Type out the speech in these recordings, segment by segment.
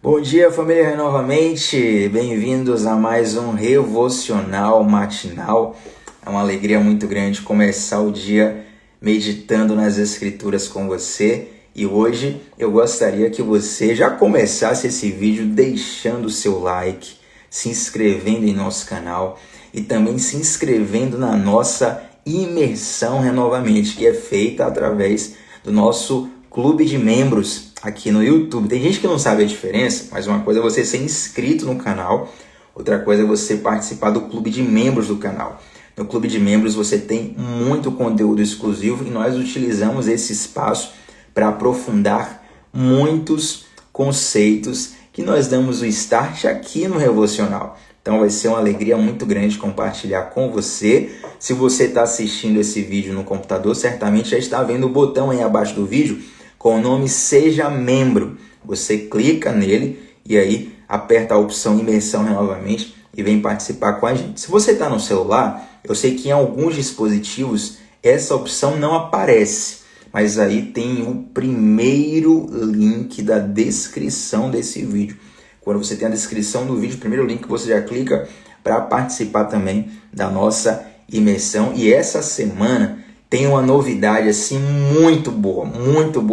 Bom dia, família, novamente. Bem-vindos a mais um Revocional Matinal. É uma alegria muito grande começar o dia meditando nas Escrituras com você. E hoje eu gostaria que você já começasse esse vídeo deixando o seu like, se inscrevendo em nosso canal e também se inscrevendo na nossa imersão Renovamente, que é feita através do nosso clube de membros aqui no YouTube. Tem gente que não sabe a diferença, mas uma coisa é você ser inscrito no canal, outra coisa é você participar do clube de membros do canal. No clube de membros você tem muito conteúdo exclusivo e nós utilizamos esse espaço para aprofundar muitos conceitos que nós damos o start aqui no Revocional. Então vai ser uma alegria muito grande compartilhar com você. Se você está assistindo esse vídeo no computador, certamente já está vendo o botão aí abaixo do vídeo com o nome Seja Membro. Você clica nele e aí aperta a opção Imersão Renovamente e vem participar com a gente. Se você está no celular, eu sei que em alguns dispositivos essa opção não aparece, mas aí tem o primeiro link da descrição desse vídeo. Quando você tem a descrição do vídeo, o primeiro link você já clica para participar também da nossa imersão. E essa semana tem uma novidade assim muito boa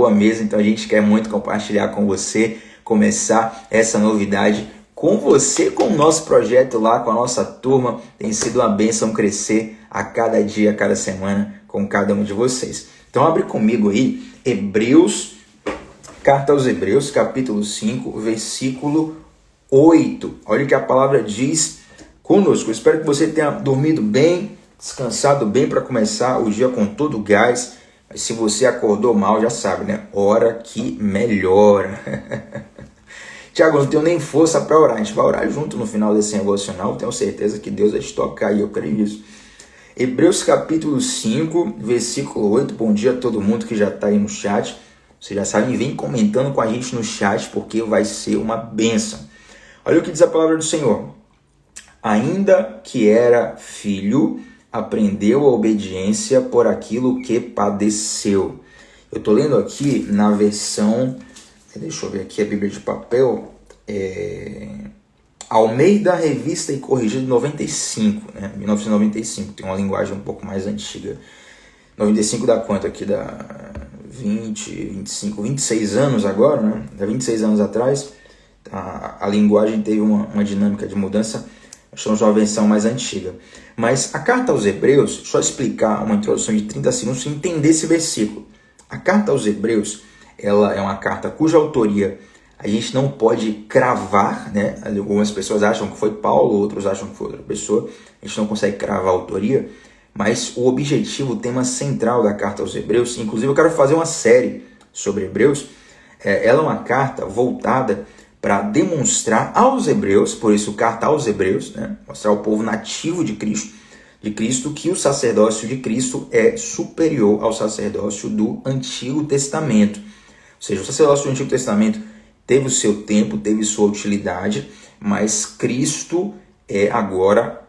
mesmo. Então a gente quer muito compartilhar com você, começar essa novidade com você, com o nosso projeto lá, com a nossa turma. Tem sido uma bênção crescer a cada dia, a cada semana com cada um de vocês. Então abre comigo aí, Carta aos Hebreus, capítulo 5, versículo 8. Olha o que a palavra diz conosco. Eu espero que você tenha dormido bem, descansado bem para começar o dia com todo o gás. Mas se você acordou mal, já sabe, né? Hora que melhora. Tiago, não tenho nem força para orar. A gente vai orar junto no final desse devocional. Tenho certeza que Deus vai te tocar e eu creio nisso. Hebreus capítulo 5, versículo 8. Bom dia a todo mundo que já está aí no chat. Você já sabe, vem comentando com a gente no chat, porque vai ser uma bênção. Olha o que diz a palavra do Senhor. Ainda que era filho, aprendeu a obediência por aquilo que padeceu. Eu estou lendo aqui na versão, deixa eu ver aqui a Bíblia de papel, Almeida Revista e Corrigida de 95, né? 1995, tem uma linguagem um pouco mais antiga. 95 dá quanto aqui? Dá 20, 25, 26 anos agora, né? Há 26 anos atrás, a linguagem teve uma dinâmica de mudança. Estamos numa versão mais antiga. Mas a carta aos Hebreus, só explicar uma introdução de 30 segundos para entender esse versículo. A carta aos Hebreus, ela é uma carta cuja autoria a gente não pode cravar, né? Algumas pessoas acham que foi Paulo, outros acham que foi outra pessoa. A gente não consegue cravar a autoria. Mas o objetivo, o tema central da carta aos Hebreus, inclusive eu quero fazer uma série sobre Hebreus, ela é uma carta voltada para demonstrar aos Hebreus, por isso carta aos Hebreus, né? Mostrar ao povo nativo de Cristo que o sacerdócio de Cristo é superior ao sacerdócio do Antigo Testamento. Ou seja, o sacerdócio do Antigo Testamento teve o seu tempo, teve sua utilidade, mas Cristo é agora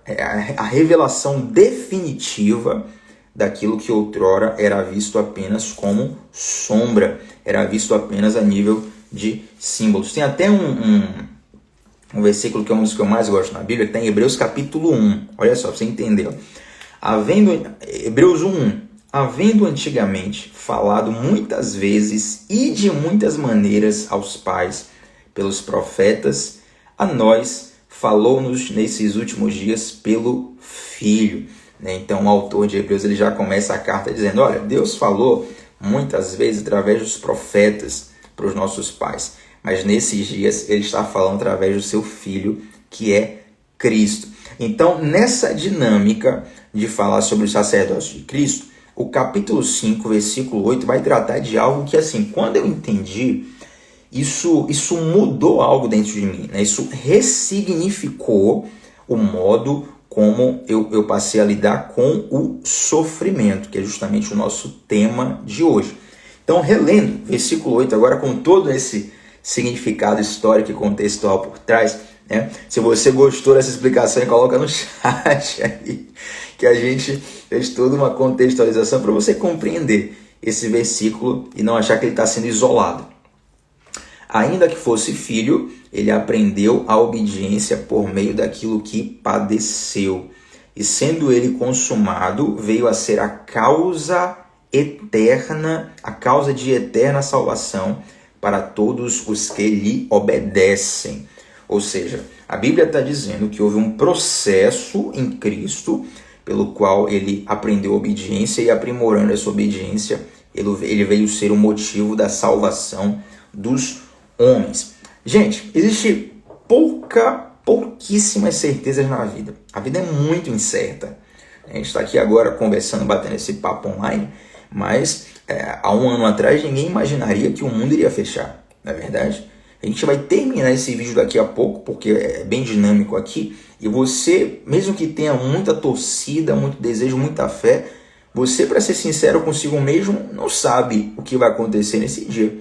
a revelação definitiva daquilo que outrora era visto apenas como sombra, era visto apenas a nível de símbolos. Tem até um versículo que é um dos que eu mais gosto na Bíblia, que está em Hebreus capítulo 1. Olha só, para você entender. Hebreus 1:1. Havendo antigamente falado muitas vezes e de muitas maneiras aos pais pelos profetas, a nós falou-nos nesses últimos dias pelo Filho. Então o autor de Hebreus ele já começa a carta dizendo, olha, Deus falou muitas vezes através dos profetas para os nossos pais, mas nesses dias ele está falando através do seu Filho, que é Cristo. Então nessa dinâmica de falar sobre o sacerdócio de Cristo, o capítulo 5, versículo 8 vai tratar de algo que, assim, quando eu entendi, isso mudou algo dentro de mim, né? Isso ressignificou o modo como eu passei a lidar com o sofrimento, que é justamente o nosso tema de hoje. Então, relendo versículo 8 agora com todo esse significado histórico e contextual por trás, né? Se você gostou dessa explicação, coloca no chat aí, que a gente fez toda uma contextualização para você compreender esse versículo e não achar que ele está sendo isolado. Ainda que fosse filho, ele aprendeu a obediência por meio daquilo que padeceu. E sendo ele consumado, veio a ser a causa eterna, a causa de eterna salvação para todos os que lhe obedecem. Ou seja, a Bíblia está dizendo que houve um processo em Cristo pelo qual ele aprendeu obediência e aprimorando essa obediência, ele veio ser o motivo da salvação dos homens. Gente, existe pouquíssimas certezas na vida. A vida é muito incerta. A gente está aqui agora conversando, batendo esse papo online, mas há um ano atrás ninguém imaginaria que o mundo iria fechar, não é verdade? A gente vai terminar esse vídeo daqui a pouco, porque é bem dinâmico aqui, e você, mesmo que tenha muita torcida, muito desejo, muita fé, você, para ser sincero consigo mesmo, não sabe o que vai acontecer nesse dia.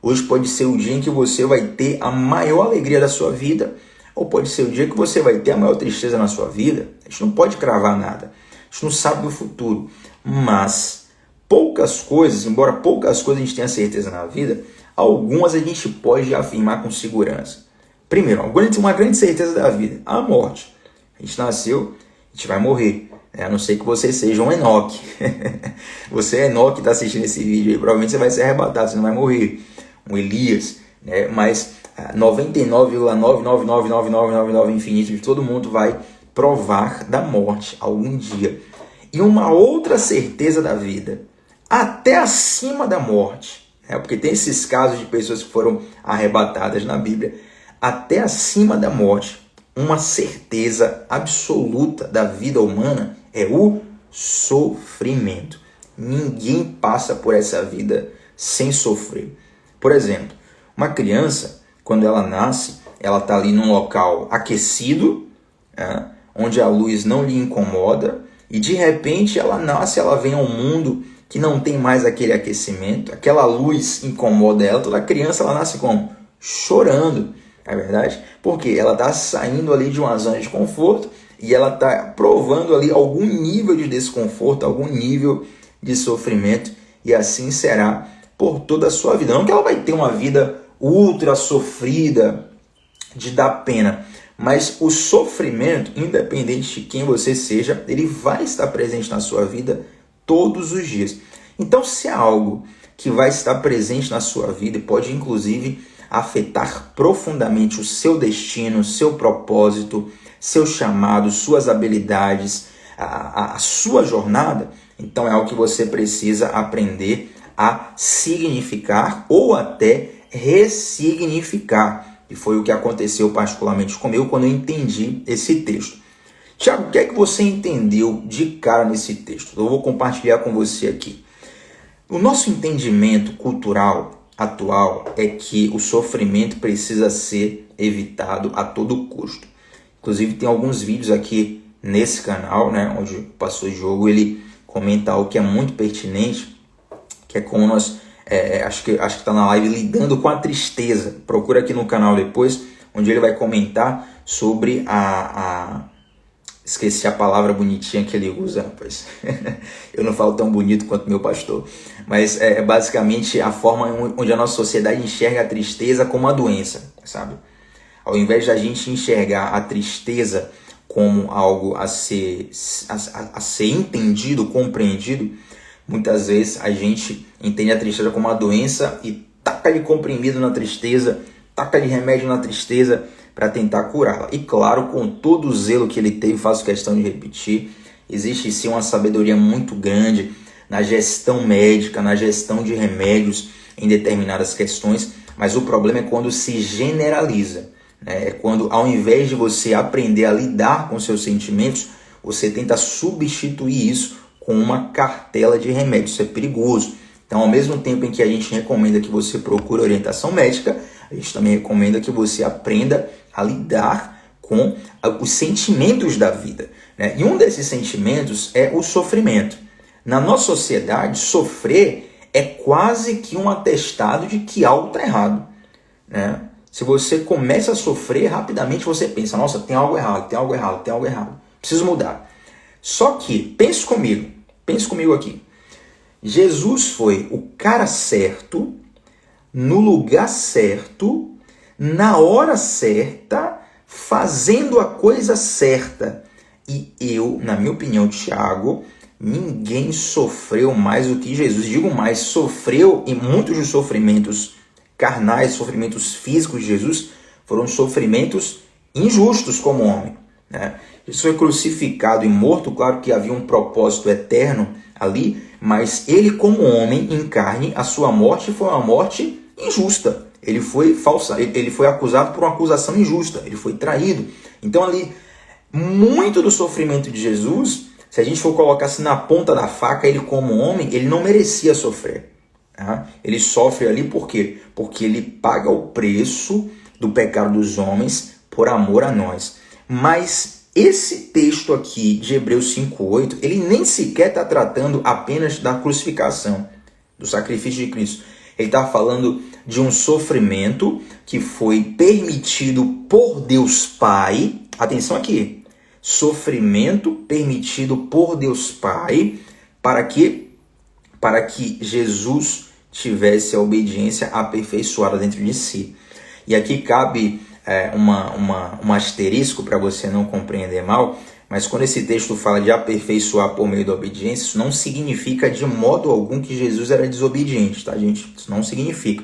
Hoje pode ser o dia em que você vai ter a maior alegria da sua vida, ou pode ser o dia que você vai ter a maior tristeza na sua vida. A gente não pode cravar nada, a gente não sabe do futuro, mas poucas coisas, embora poucas coisas a gente tenha certeza na vida, algumas a gente pode afirmar com segurança. Primeiro, uma grande certeza da vida, a morte. A gente nasceu, a gente vai morrer. A não ser que você seja um Enoque. Você é Enoque que está assistindo esse vídeo aí, provavelmente você vai ser arrebatado, você não vai morrer. Um Elias, né? Mas 99,9999999 infinito de todo mundo vai provar da morte algum dia. E uma outra certeza da vida, até acima da morte, porque tem esses casos de pessoas que foram arrebatadas na Bíblia, até acima da morte, uma certeza absoluta da vida humana é o sofrimento. Ninguém passa por essa vida sem sofrer. Por exemplo, uma criança, quando ela nasce, ela está ali num local aquecido, onde a luz não lhe incomoda, e de repente ela nasce, ela vem ao mundo que não tem mais aquele aquecimento, aquela luz incomoda ela, toda criança ela nasce como? Chorando, não é verdade? Porque ela está saindo ali de uma zona de conforto e ela está provando ali algum nível de desconforto, algum nível de sofrimento, e assim será por toda a sua vida. Não que ela vai ter uma vida ultra sofrida, de dar pena, mas o sofrimento, independente de quem você seja, ele vai estar presente na sua vida todos os dias. Então, se é algo que vai estar presente na sua vida e pode inclusive afetar profundamente o seu destino, seu propósito, seu chamado, suas habilidades, a sua jornada, então é algo que você precisa aprender a significar ou até ressignificar. E foi o que aconteceu particularmente comigo quando eu entendi esse texto. Tiago, o que é que você entendeu de cara nesse texto? Eu vou compartilhar com você aqui. O nosso entendimento cultural atual é que o sofrimento precisa ser evitado a todo custo. Inclusive tem alguns vídeos aqui nesse canal, né, onde o pastor Diogo ele comenta algo que é muito pertinente, que é como nós, acho que está na live, lidando com a tristeza. Procura aqui no canal depois, onde ele vai comentar sobre esqueci a palavra bonitinha que ele usa, rapaz. Eu não falo tão bonito quanto meu pastor. Mas é basicamente a forma onde a nossa sociedade enxerga a tristeza como uma doença, sabe? Ao invés de a gente enxergar a tristeza como algo a ser entendido, compreendido, muitas vezes a gente entende a tristeza como uma doença e taca-lhe comprimido na tristeza, taca-lhe remédio na tristeza para tentar curá-la. E claro, com todo o zelo que ele teve, faço questão de repetir, existe sim uma sabedoria muito grande na gestão médica, na gestão de remédios em determinadas questões, mas o problema é quando se generaliza, né? É quando, ao invés de você aprender a lidar com seus sentimentos, você tenta substituir isso com uma cartela de remédios. Isso é perigoso. Então, ao mesmo tempo em que a gente recomenda que você procure orientação médica, a gente também recomenda que você aprenda a lidar com os sentimentos da vida, né? E um desses sentimentos é o sofrimento. Na nossa sociedade, sofrer é quase que um atestado de que algo está errado, né? Se você começa a sofrer, rapidamente você pensa, nossa, tem algo errado, tem algo errado, tem algo errado. Preciso mudar. Só que, pense comigo aqui. Jesus foi o cara certo, no lugar certo, na hora certa, fazendo a coisa certa. E eu, na minha opinião, Tiago, ninguém sofreu mais do que Jesus. Digo mais, sofreu, e muitos dos sofrimentos carnais, sofrimentos físicos de Jesus, foram sofrimentos injustos como homem, né? Jesus foi crucificado e morto, claro que havia um propósito eterno ali, mas ele como homem em carne, a sua morte foi uma morte injusta. Ele foi acusado por uma acusação injusta, ele foi traído. Então ali, muito do sofrimento de Jesus, se a gente for colocar assim na ponta da faca, ele como homem, ele não merecia sofrer. Tá? Ele sofre ali por quê? Porque ele paga o preço do pecado dos homens por amor a nós. Mas esse texto aqui de Hebreus 5:8, ele nem sequer está tratando apenas da crucificação, do sacrifício de Cristo. Ele está falando de um sofrimento que foi permitido por Deus Pai. Atenção aqui. Sofrimento permitido por Deus Pai para que Jesus tivesse a obediência aperfeiçoada dentro de si. E aqui cabe um asterisco para você não compreender mal, mas quando esse texto fala de aperfeiçoar por meio da obediência, isso não significa de modo algum que Jesus era desobediente, tá, gente? Isso não significa.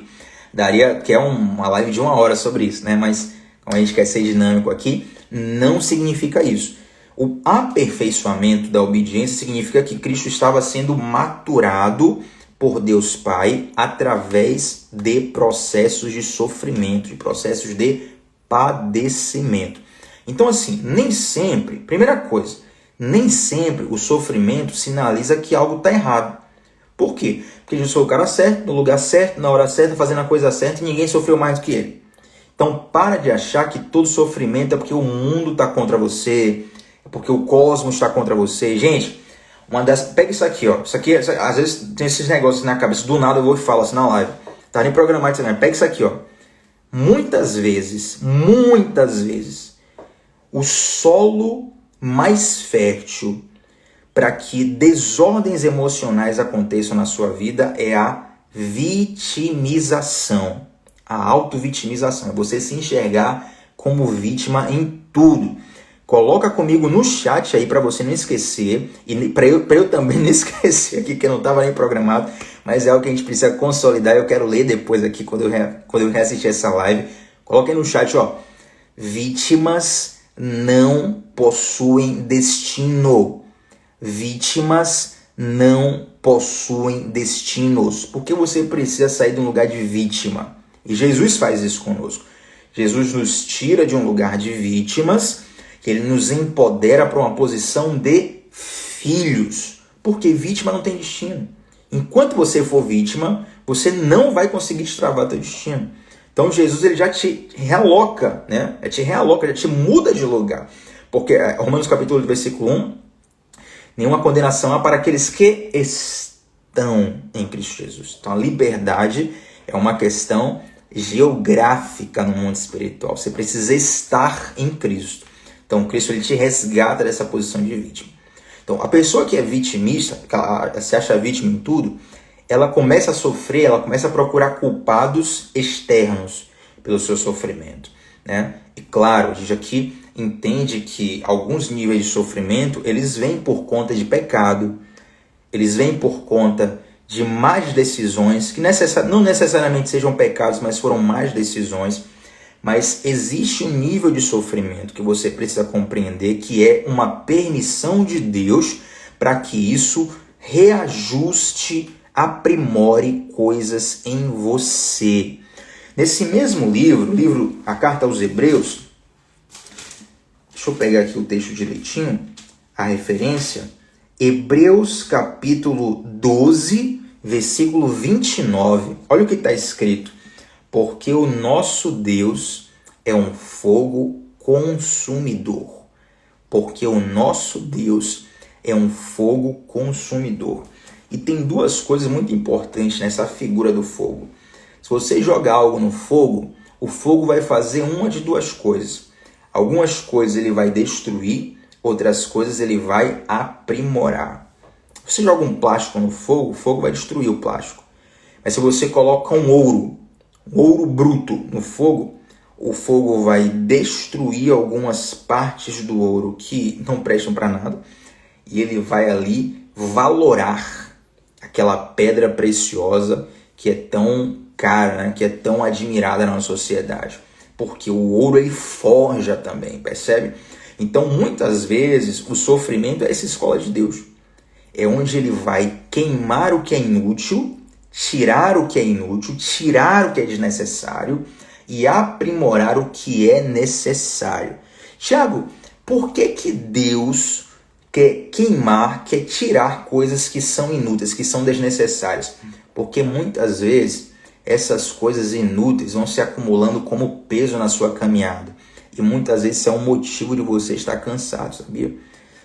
Daria que é uma live de 1 hora sobre isso, né? Mas como a gente quer ser dinâmico aqui, não significa isso. O aperfeiçoamento da obediência significa que Cristo estava sendo maturado por Deus Pai através de processos de sofrimento, de processos de padecimento. Então, assim, nem sempre, primeira coisa, nem sempre o sofrimento sinaliza que algo está errado. Por quê? Porque Jesus foi o cara certo, no lugar certo, na hora certa, fazendo a coisa certa e ninguém sofreu mais do que ele. Então, para de achar que todo sofrimento é porque o mundo está contra você, é porque o cosmos está contra você. Gente, pega isso aqui, ó. Isso aqui, às vezes tem esses negócios na cabeça, do nada eu vou e falo assim na live. Tá nem programado isso, né? Pega isso aqui, ó. Muitas vezes, o solo mais fértil para que desordens emocionais aconteçam na sua vida é a vitimização, a autovitimização. É você se enxergar como vítima em tudo. Coloca comigo no chat aí para você não esquecer, e para eu também não esquecer aqui, que eu não estava nem programado, mas é algo que a gente precisa consolidar. Eu quero ler depois aqui, quando eu reassistir essa live. Coloca aí no chat, ó. Vítimas não possuem destino. Vítimas não possuem destinos. Porque você precisa sair de um lugar de vítima. E Jesus faz isso conosco. Jesus nos tira de um lugar de vítimas, que ele nos empodera para uma posição de filhos. Porque vítima não tem destino. Enquanto você for vítima, você não vai conseguir destravar teu destino. Então Jesus ele já te realoca, né? Já te muda de lugar. Porque Romanos capítulo 8, versículo 1, nenhuma condenação há para aqueles que estão em Cristo Jesus. Então a liberdade é uma questão geográfica no mundo espiritual. Você precisa estar em Cristo. Então Cristo ele te resgata dessa posição de vítima. Então a pessoa que é vitimista, que ela se acha vítima em tudo, ela começa a sofrer, ela começa a procurar culpados externos pelo seu sofrimento, né? E claro, a gente aqui entende que alguns níveis de sofrimento, eles vêm por conta de pecado, eles vêm por conta de más decisões, que não necessariamente sejam pecados, mas foram más decisões. Mas existe um nível de sofrimento que você precisa compreender, que é uma permissão de Deus para que isso reajuste, aprimore coisas em você. Nesse mesmo livro, a Carta aos Hebreus, deixa eu pegar aqui o texto direitinho, a referência, Hebreus capítulo 12, versículo 29, olha o que está escrito. Porque o nosso Deus é um fogo consumidor. Porque o nosso Deus é um fogo consumidor. E tem duas coisas muito importantes nessa figura do fogo. Se você jogar algo no fogo, o fogo vai fazer uma de duas coisas. Algumas coisas ele vai destruir, outras coisas ele vai aprimorar. Se você joga um plástico no fogo, o fogo vai destruir o plástico. Mas se você coloca um ouro ouro bruto no fogo, o fogo vai destruir algumas partes do ouro que não prestam para nada e ele vai ali valorar aquela pedra preciosa que é tão cara, né? Que é tão admirada na nossa sociedade. Porque o ouro ele forja também, percebe? Então muitas vezes o sofrimento é essa escola de Deus. É onde ele vai queimar o que é inútil, tirar o que é inútil, tirar o que é desnecessário e aprimorar o que é necessário. Tiago, por que Deus quer queimar, quer tirar coisas que são inúteis, que são desnecessárias? Porque muitas vezes essas coisas inúteis vão se acumulando como peso na sua caminhada. E muitas vezes isso é um motivo de você estar cansado, sabia? Você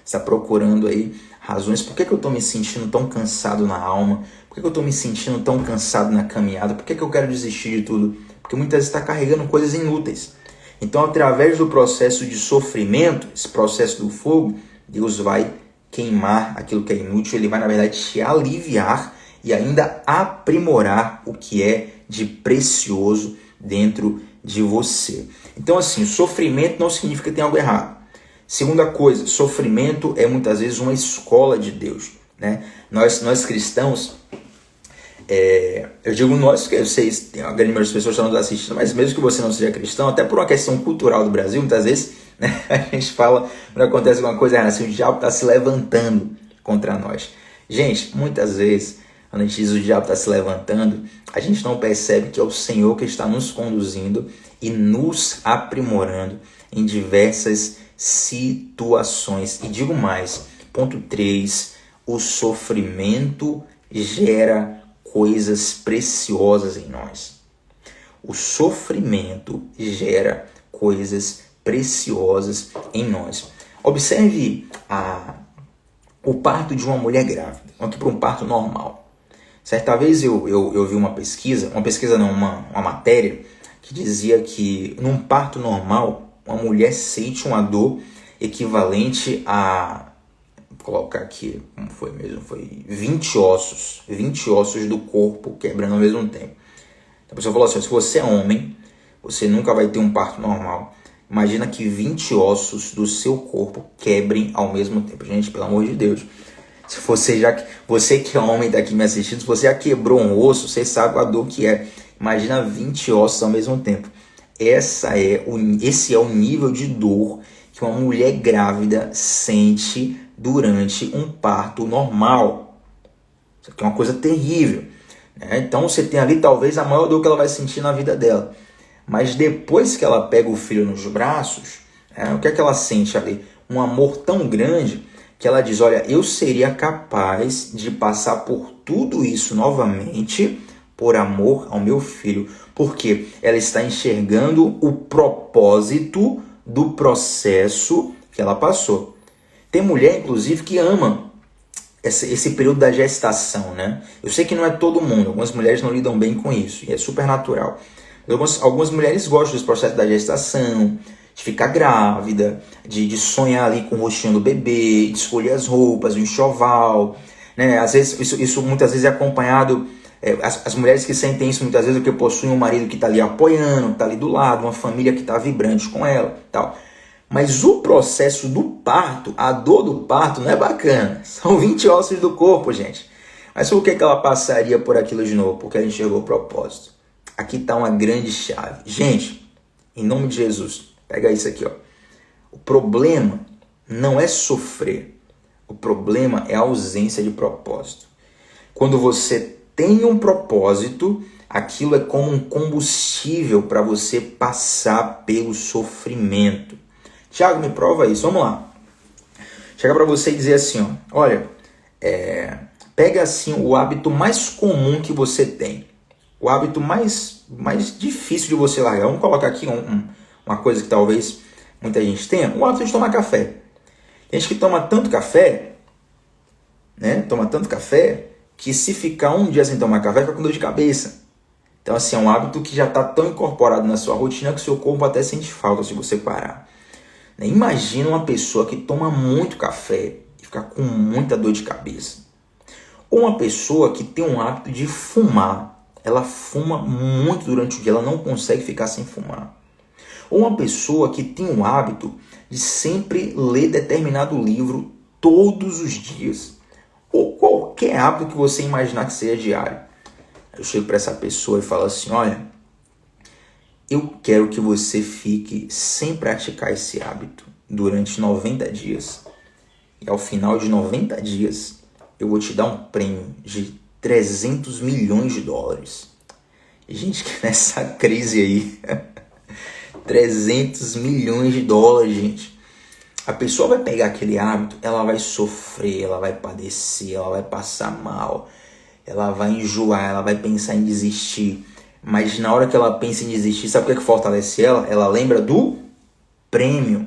está procurando aí razões. Por que eu estou me sentindo tão cansado na alma? Por que eu estou me sentindo tão cansado na caminhada? Por que eu quero desistir de tudo? Porque muitas vezes está carregando coisas inúteis. Então, através do processo de sofrimento, esse processo do fogo, Deus vai queimar aquilo que é inútil. Ele vai, na verdade, te aliviar e ainda aprimorar o que é de precioso dentro de você. Então, assim, sofrimento não significa que tem algo errado. Segunda coisa, sofrimento é muitas vezes uma escola de Deus, né? Nós cristãos, eu digo nós, porque eu sei que a grande maioria das pessoas estão nos assistindo, mas mesmo que você não seja cristão, até por uma questão cultural do Brasil, muitas vezes, né, a gente fala, quando acontece alguma coisa errada, assim, o diabo está se levantando contra nós. Gente, muitas vezes, quando a gente diz o diabo está se levantando, a gente não percebe que é o Senhor que está nos conduzindo e nos aprimorando em diversas situações. E digo mais, ponto 3, o sofrimento gera coisas preciosas em nós. O sofrimento gera coisas preciosas em nós. Observe o parto de uma mulher grávida. Vamos aqui para um parto normal. Certa vez eu vi uma matéria que dizia que num parto normal uma mulher sente uma dor equivalente a, vou colocar aqui, como foi mesmo, foi 20 ossos do corpo quebrando ao mesmo tempo. Então a pessoa falou assim, se você é homem, você nunca vai ter um parto normal. Imagina que 20 ossos do seu corpo quebrem ao mesmo tempo. Gente, pelo amor de Deus. Se você que é homem está aqui me assistindo, se você já quebrou um osso, você sabe a dor que é. Imagina 20 ossos ao mesmo tempo. Esse é o nível de dor que uma mulher grávida sente durante um parto normal. Isso aqui é uma coisa terrível, né? Então você tem ali talvez a maior dor que ela vai sentir na vida dela. Mas depois que ela pega o filho nos braços, o que é que ela sente ali? Um amor tão grande que ela diz, olha, eu seria capaz de passar por tudo isso novamente por amor ao meu filho. Porque ela está enxergando o propósito do processo que ela passou. Tem mulher, inclusive, que ama esse período da gestação, né? Eu sei que não é todo mundo, algumas mulheres não lidam bem com isso, e é super natural. Algumas mulheres gostam desse processo da gestação, de ficar grávida, de sonhar ali com o rostinho do bebê, de escolher as roupas, o enxoval, né? Às vezes, isso muitas vezes é acompanhado, as mulheres que sentem isso muitas vezes é porque possuem um marido que está ali apoiando, que está ali do lado, uma família que está vibrante com ela, tal. Mas o processo do parto, a dor do parto não é bacana. São 20 ossos do corpo, gente. Mas por que ela passaria por aquilo de novo? Porque ela enxergou o propósito. Aqui está uma grande chave. Gente, em nome de Jesus, pega isso aqui, ó. O problema não é sofrer. O problema é a ausência de propósito. Quando você tem um propósito, aquilo é como um combustível para você passar pelo sofrimento. Tiago, me prova isso. Vamos lá. Chegar para você e dizer assim, ó, olha, pega assim o hábito mais comum que você tem. O hábito mais difícil de você largar. Vamos colocar aqui uma coisa que talvez muita gente tenha. O hábito de tomar café. Tem gente que toma tanto café, né? Toma tanto café que se ficar um dia sem tomar café, fica com dor de cabeça. Então, assim, é um hábito que já está tão incorporado na sua rotina que o seu corpo até sente falta se você parar. Imagina uma pessoa que toma muito café e fica com muita dor de cabeça. Ou uma pessoa que tem um hábito de fumar. ela fuma muito durante o dia, ela não consegue ficar sem fumar. Ou uma pessoa que tem o hábito de sempre ler determinado livro todos os dias. Ou qualquer hábito que você imaginar que seja diário. Eu chego para essa pessoa e falo assim, olha, eu quero que você fique sem praticar esse hábito durante 90 dias. E ao final de 90 dias, eu vou te dar um prêmio de 300 milhões de dólares. E gente, que nessa crise aí, 300 milhões de dólares, gente. A pessoa vai pegar aquele hábito, ela vai sofrer, ela vai padecer, ela vai passar mal, ela vai enjoar, ela vai pensar em desistir. Mas na hora que ela pensa em desistir, sabe o que fortalece ela? Ela lembra do prêmio.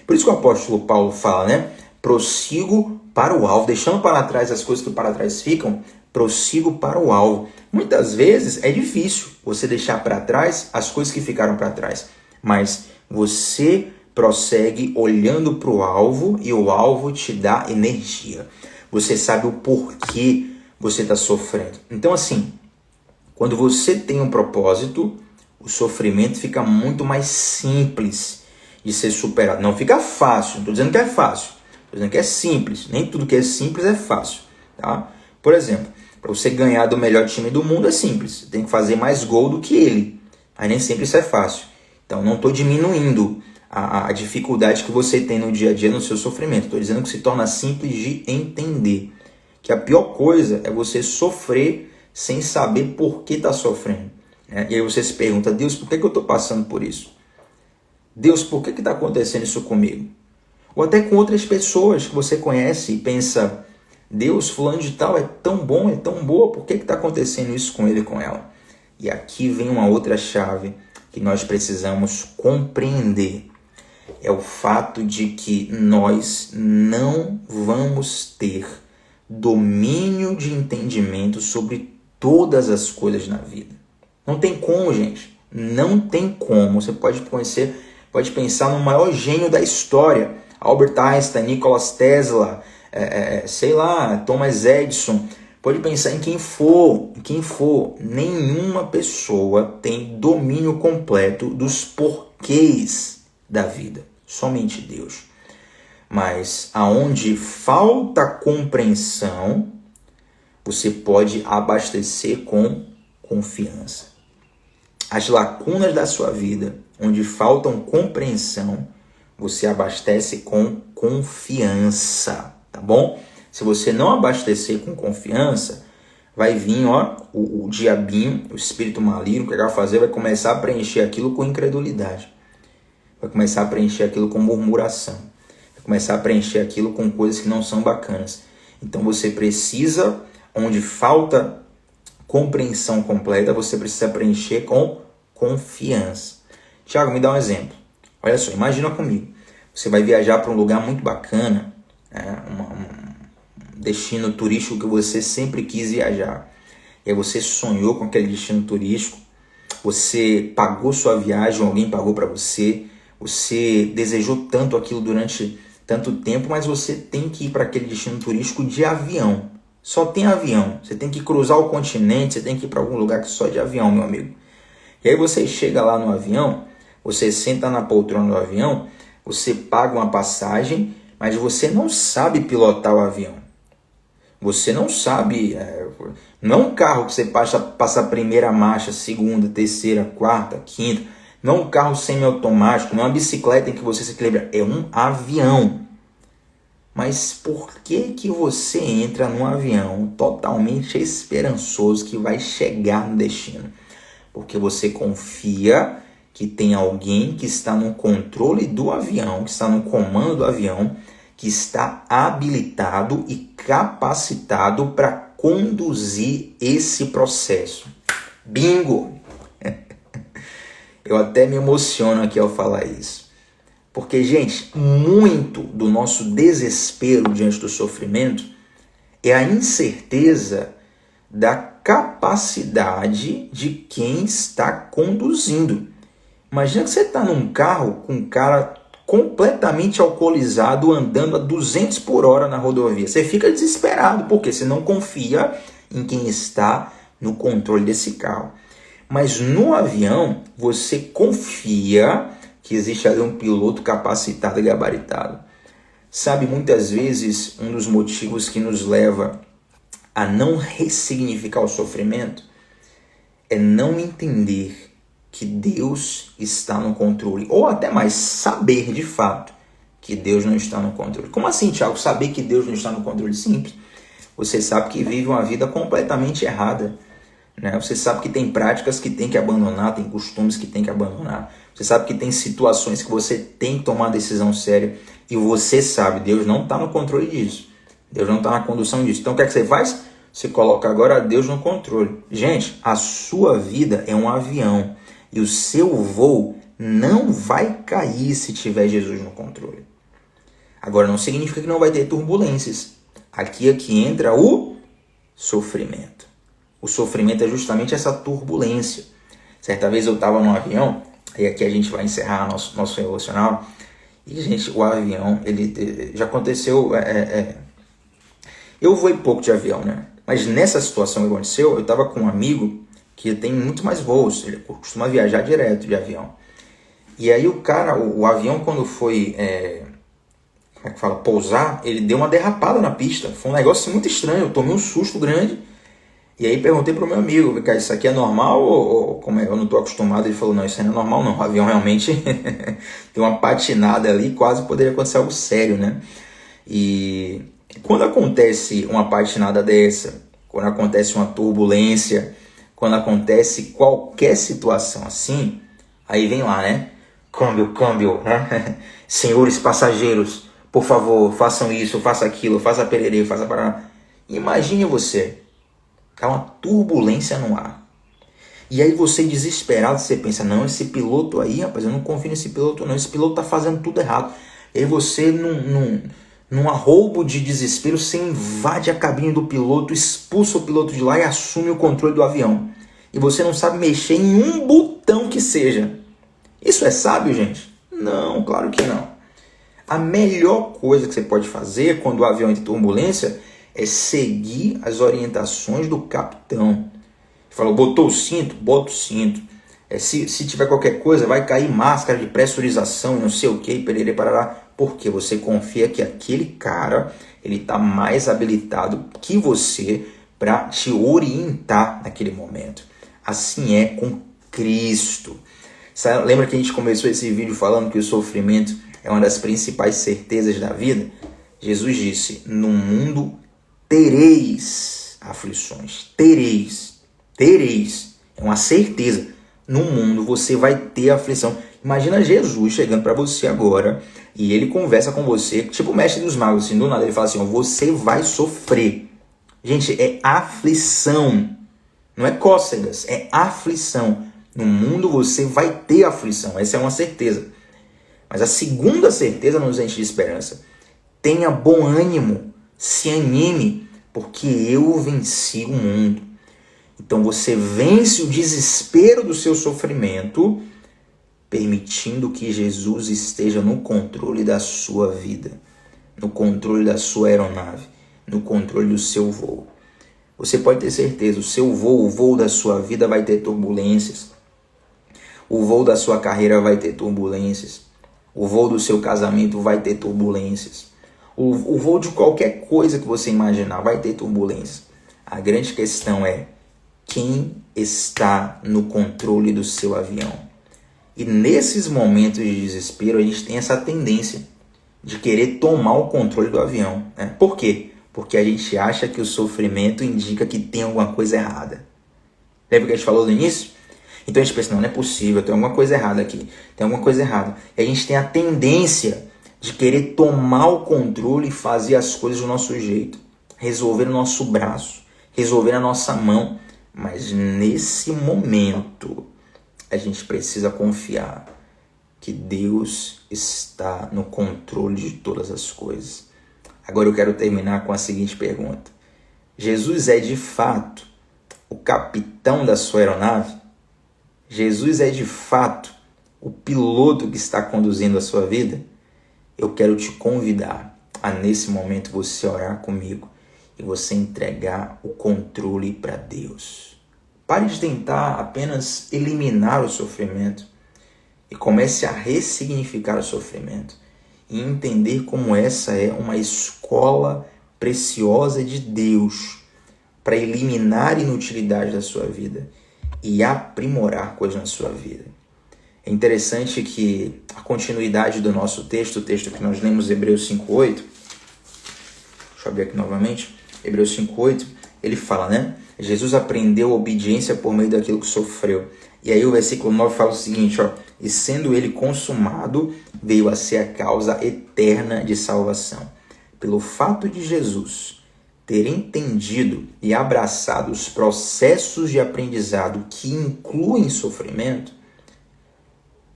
Por isso que o apóstolo Paulo fala, né? Prossigo para o alvo, deixando para trás as coisas que para trás ficam, prossigo para o alvo. Muitas vezes é difícil você deixar para trás as coisas que ficaram para trás, mas você prossegue olhando para o alvo e o alvo te dá energia. Você sabe o porquê você está sofrendo. Então assim, quando você tem um propósito, o sofrimento fica muito mais simples de ser superado. Não fica fácil, não estou dizendo que é fácil, estou dizendo que é simples. Nem tudo que é simples é fácil. Tá? Por exemplo, para você ganhar do melhor time do mundo é simples. Você tem que fazer mais gol do que ele. Aí nem sempre isso é fácil. Então não estou diminuindo a dificuldade que você tem no dia a dia no seu sofrimento. Estou dizendo que se torna simples de entender. Que a pior coisa é você sofrer sem saber por que está sofrendo. Né? E aí você se pergunta, Deus, por que eu estou passando por isso? Deus, por que está acontecendo isso comigo? Ou até com outras pessoas que você conhece e pensa, Deus, fulano de tal é tão bom, é tão boa, por que está acontecendo isso com ele e com ela? E aqui vem uma outra chave que nós precisamos compreender. É o fato de que nós não vamos ter domínio de entendimento sobre todas as coisas na vida. Não tem como, gente. Não tem como. Você pode pensar no maior gênio da história. Albert Einstein, Nikola Tesla, Thomas Edison. Pode pensar em quem for. Nenhuma pessoa tem domínio completo dos porquês da vida. Somente Deus. Mas aonde falta compreensão, você pode abastecer com confiança. As lacunas da sua vida, onde faltam compreensão, você abastece com confiança, tá bom? Se você não abastecer com confiança, vai vir o diabinho, o espírito maligno, o que ele vai fazer? Vai começar a preencher aquilo com incredulidade. Vai começar a preencher aquilo com murmuração. Vai começar a preencher aquilo com coisas que não são bacanas. Então você precisa, onde falta compreensão completa, você precisa preencher com confiança. Tiago, me dá um exemplo. Olha só, imagina comigo. Você vai viajar para um lugar muito bacana, né? Um destino turístico que você sempre quis viajar. E aí você sonhou com aquele destino turístico, você pagou sua viagem, alguém pagou para você, você desejou tanto aquilo durante tanto tempo, mas você tem que ir para aquele destino turístico de avião. Só tem avião. Você tem que cruzar o continente, você tem que ir para algum lugar que só de avião, meu amigo. E aí você chega lá no avião, você senta na poltrona do avião, você paga uma passagem, mas você não sabe pilotar o avião. Você não sabe, não é um carro que você passa a primeira marcha, segunda, terceira, quarta, quinta. Não é um carro semiautomático, não é uma bicicleta em que você se equilibra, é um avião. Mas por que você entra num avião totalmente esperançoso que vai chegar no destino? Porque você confia que tem alguém que está no controle do avião, que está no comando do avião, que está habilitado e capacitado para conduzir esse processo. Bingo! Eu até me emociono aqui ao falar isso. Porque, gente, muito do nosso desespero diante do sofrimento é a incerteza da capacidade de quem está conduzindo. Imagina que você está num carro com um cara completamente alcoolizado andando a 200 por hora na rodovia. Você fica desesperado, porque você não confia em quem está no controle desse carro. Mas no avião, você confia que existe ali um piloto capacitado e gabaritado. Sabe, muitas vezes, um dos motivos que nos leva a não ressignificar o sofrimento é não entender que Deus está no controle. Ou até mais, saber de fato que Deus não está no controle. Como assim, Thiago? Saber que Deus não está no controle? Simples. Você sabe que vive uma vida completamente errada. Né? Você sabe que tem práticas que tem que abandonar, tem costumes que tem que abandonar. Você sabe que tem situações que você tem que tomar uma decisão séria. E você sabe, Deus não está no controle disso. Deus não está na condução disso. Então o que é que você faz? Você coloca agora Deus no controle. Gente, a sua vida é um avião. E o seu voo não vai cair se tiver Jesus no controle. Agora não significa que não vai ter turbulências. Aqui entra o sofrimento. O sofrimento é justamente essa turbulência. Certa vez eu estava num avião, e aqui a gente vai encerrar nosso devocional, e, gente, o avião, ele já aconteceu... Eu voei pouco de avião, né? Mas nessa situação que aconteceu, eu estava com um amigo que tem muito mais voos, ele costuma viajar direto de avião. E aí o avião quando foi... pousar, ele deu uma derrapada na pista. Foi um negócio muito estranho, eu tomei um susto grande. E aí perguntei pro meu amigo, cara, isso aqui é normal ou como é? Eu não tô acostumado. Ele falou, não, isso aí não é normal não. O avião realmente tem uma patinada ali, quase poderia acontecer algo sério, né? E quando acontece uma patinada dessa, quando acontece uma turbulência, quando acontece qualquer situação assim, aí vem lá, né? Câmbio, né? Senhores passageiros, por favor, façam isso, façam aquilo, faça pererê, faça parará. Imagine você, tá uma turbulência no ar. E aí você desesperado, você pensa, não, esse piloto aí, rapaz, eu não confio nesse piloto não, esse piloto tá fazendo tudo errado. E aí você, num arroubo de desespero, você invade a cabine do piloto, expulsa o piloto de lá e assume o controle do avião. E você não sabe mexer em um botão que seja. Isso é sábio, gente? Não, claro que não. A melhor coisa que você pode fazer quando o avião entra em turbulência é seguir as orientações do capitão. Ele falou, botou o cinto? Bota o cinto. Se tiver qualquer coisa, vai cair máscara de pressurização e não sei o que, pererê, parará. Porque você confia que aquele cara, ele está mais habilitado que você para te orientar naquele momento. Assim é com Cristo. Lembra que a gente começou esse vídeo falando que o sofrimento é uma das principais certezas da vida? Jesus disse, no mundo tereis aflições. Tereis. É uma certeza. No mundo você vai ter aflição. Imagina Jesus chegando para você agora e ele conversa com você, tipo o mestre dos magos, assim, do nada ele fala assim, você vai sofrer. Gente, é aflição. Não é cócegas, é aflição. No mundo você vai ter aflição, essa é uma certeza. Mas a segunda certeza nos enche de esperança. Tenha bom ânimo, se anime, porque eu venci o mundo. Então você vence o desespero do seu sofrimento, permitindo que Jesus esteja no controle da sua vida, no controle da sua aeronave, no controle do seu voo. Você pode ter certeza, o voo da sua vida vai ter turbulências. O voo da sua carreira vai ter turbulências. O voo do seu casamento vai ter turbulências. O voo de qualquer coisa que você imaginar vai ter turbulências. A grande questão é quem está no controle do seu avião. E nesses momentos de desespero a gente tem essa tendência de querer tomar o controle do avião. Né? Por quê? Porque a gente acha que o sofrimento indica que tem alguma coisa errada. Lembra que a gente falou no início? Então a gente pensa, não é possível, tem alguma coisa errada aqui, tem alguma coisa errada. E a gente tem a tendência de querer tomar o controle e fazer as coisas do nosso jeito, resolver no nosso braço, resolver na nossa mão. Mas nesse momento a gente precisa confiar que Deus está no controle de todas as coisas. Agora eu quero terminar com a seguinte pergunta. Jesus é de fato o capitão da sua aeronave? Jesus é de fato o piloto que está conduzindo a sua vida? Eu quero te convidar a nesse momento você orar comigo e você entregar o controle para Deus. Pare de tentar apenas eliminar o sofrimento e comece a ressignificar o sofrimento e entender como essa é uma escola preciosa de Deus para eliminar inutilidade da sua vida e aprimorar coisas na sua vida. É interessante que a continuidade do nosso texto, o texto que nós lemos, Hebreus 5:8, deixa eu abrir aqui novamente, Hebreus 5:8, ele fala, né? Jesus aprendeu a obediência por meio daquilo que sofreu. E aí o versículo 9 fala o seguinte, ó, e sendo ele consumado, veio a ser a causa eterna de salvação. Pelo fato de Jesus ter entendido e abraçado os processos de aprendizado que incluem sofrimento,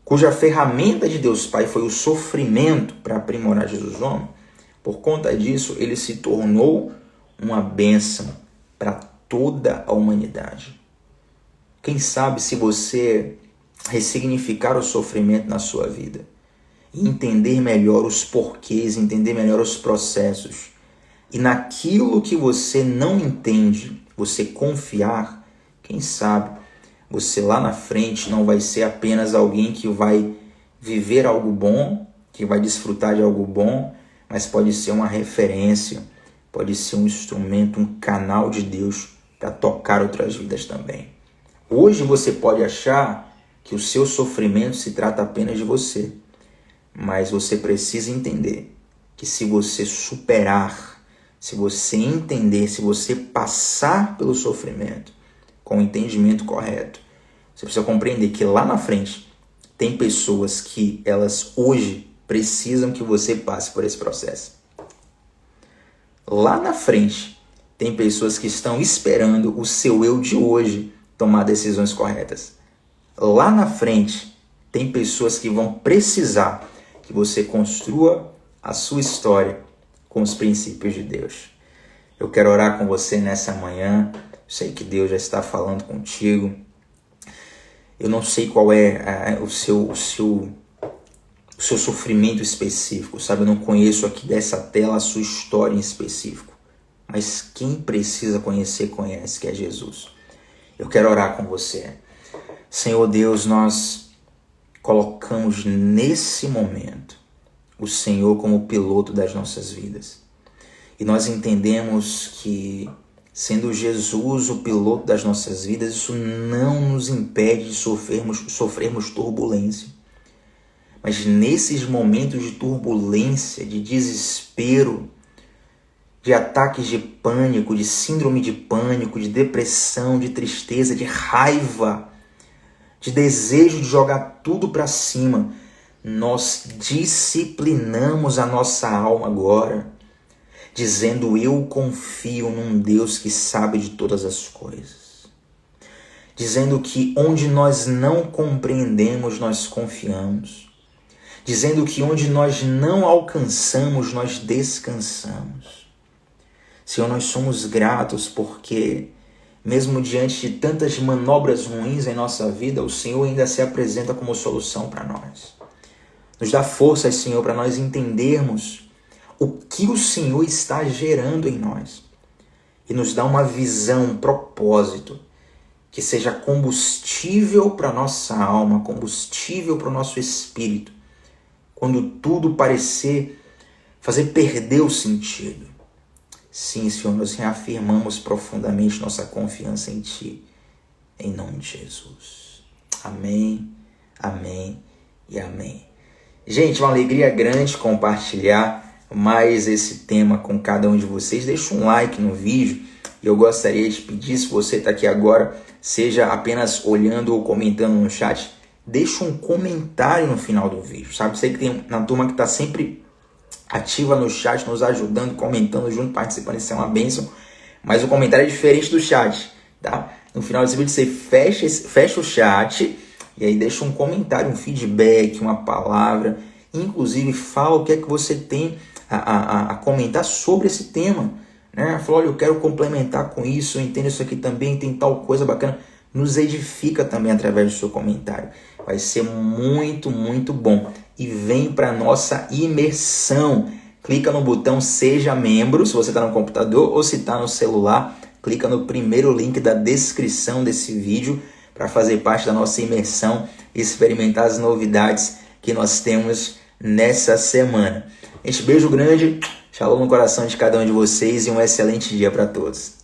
cuja ferramenta de Deus Pai foi o sofrimento para aprimorar Jesus homem, por conta disso ele se tornou uma bênção para toda a humanidade. Quem sabe se você ressignificar o sofrimento na sua vida e entender melhor os porquês, entender melhor os processos, e naquilo que você não entende, você confiar, quem sabe você lá na frente não vai ser apenas alguém que vai viver algo bom, que vai desfrutar de algo bom, mas pode ser uma referência, pode ser um instrumento, um canal de Deus para tocar outras vidas também. Hoje você pode achar que o seu sofrimento se trata apenas de você, mas você precisa entender que se você superar, se você entender, se você passar pelo sofrimento com o entendimento correto, você precisa compreender que lá na frente tem pessoas que elas hoje precisam que você passe por esse processo. Lá na frente tem pessoas que estão esperando o seu eu de hoje tomar decisões corretas. Lá na frente tem pessoas que vão precisar que você construa a sua história com os princípios de Deus. Eu quero orar com você nessa manhã. Eu sei que Deus já está falando contigo. Eu não sei qual é o seu sofrimento específico, sabe? Eu não conheço aqui dessa tela a sua história em específico. Mas quem precisa conhecer, conhece, que é Jesus. Eu quero orar com você. Senhor Deus, nós colocamos nesse momento o Senhor como piloto das nossas vidas. E nós entendemos que, sendo Jesus o piloto das nossas vidas, isso não nos impede de sofrermos turbulência. Mas nesses momentos de turbulência, de desespero, de ataques de pânico, de síndrome de pânico, de depressão, de tristeza, de raiva, de desejo de jogar tudo para cima, nós disciplinamos a nossa alma agora, dizendo: eu confio num Deus que sabe de todas as coisas. Dizendo que onde nós não compreendemos, nós confiamos. Dizendo que onde nós não alcançamos, nós descansamos. Senhor, nós somos gratos porque, mesmo diante de tantas manobras ruins em nossa vida, o Senhor ainda se apresenta como solução para nós. Nos dá forças, Senhor, para nós entendermos o que o Senhor está gerando em nós. E nos dá uma visão, um propósito, que seja combustível para a nossa alma, combustível para o nosso espírito, quando tudo parecer fazer perder o sentido. Sim, Senhor, nós reafirmamos profundamente nossa confiança em Ti, em nome de Jesus. Amém, amém e amém. Gente, uma alegria grande compartilhar mais esse tema com cada um de vocês. Deixa um like no vídeo e eu gostaria de pedir, se você está aqui agora, seja apenas olhando ou comentando no chat, deixa um comentário no final do vídeo, sabe? Sei que tem uma turma que está sempre ativa no chat, nos ajudando, comentando junto, participando, isso é uma bênção, mas o comentário é diferente do chat, tá? No final desse vídeo você fecha o chat e aí deixa um comentário, um feedback, uma palavra, inclusive fala o que é que você tem a comentar sobre esse tema, né? Fala: olha, eu quero complementar com isso, eu entendo isso aqui também, tem tal coisa bacana. Nos edifica também através do seu comentário. Vai ser muito, muito bom. E vem para a nossa imersão. Clica no botão Seja Membro, se você está no computador ou se está no celular. clica no primeiro link da descrição desse vídeo para fazer parte da nossa imersão e experimentar as novidades que nós temos nessa semana. Gente, beijo grande, shalom no coração de cada um de vocês e um excelente dia para todos.